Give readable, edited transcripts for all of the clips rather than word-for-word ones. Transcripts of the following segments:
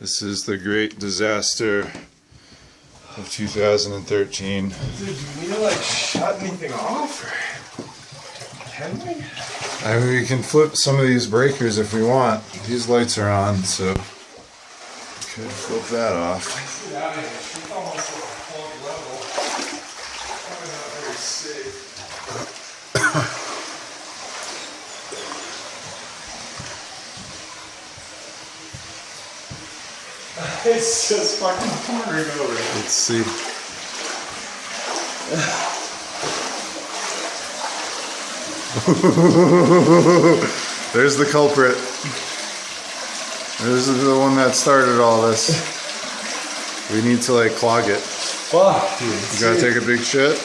This is the great disaster of 2013. Dude, do we need to like shut anything off? Can we? I mean, we can flip some of these breakers if we want. These lights are on, so we could flip that off. Get out of here. She's almost at a plug level. Probably not very safe. It's just fucking pouring over. Let's see. There's the culprit. This is the one that started all this. We need to like clog it. Fuck, dude. You gotta take a big shit.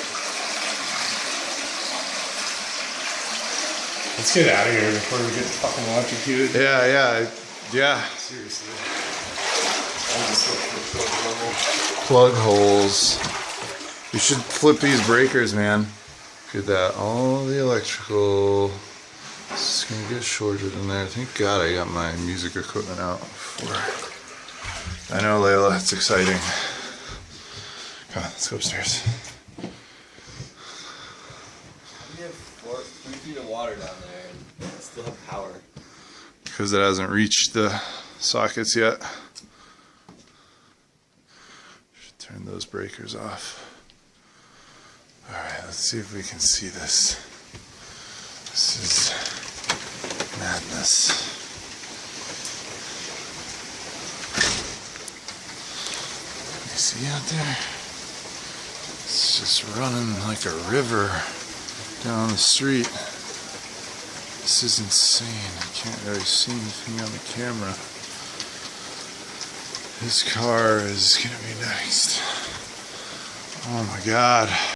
Let's get out of here before we get fucking electrocuted. Yeah. Seriously. Plug holes. We should flip these breakers, man. Look at that. All the electrical. It's gonna get shorted in there. Thank God I got my music equipment out before. I know, Layla, it's exciting. Come on, let's go upstairs. We have 3 feet of water down there and still have power. Because it hasn't reached the sockets yet. Should turn those breakers off. Alright, let's see if we can see this. This is madness. You see out there? It's just running like a river down the street. This is insane. I can't really see anything on the camera. This car is gonna be next. Oh my God.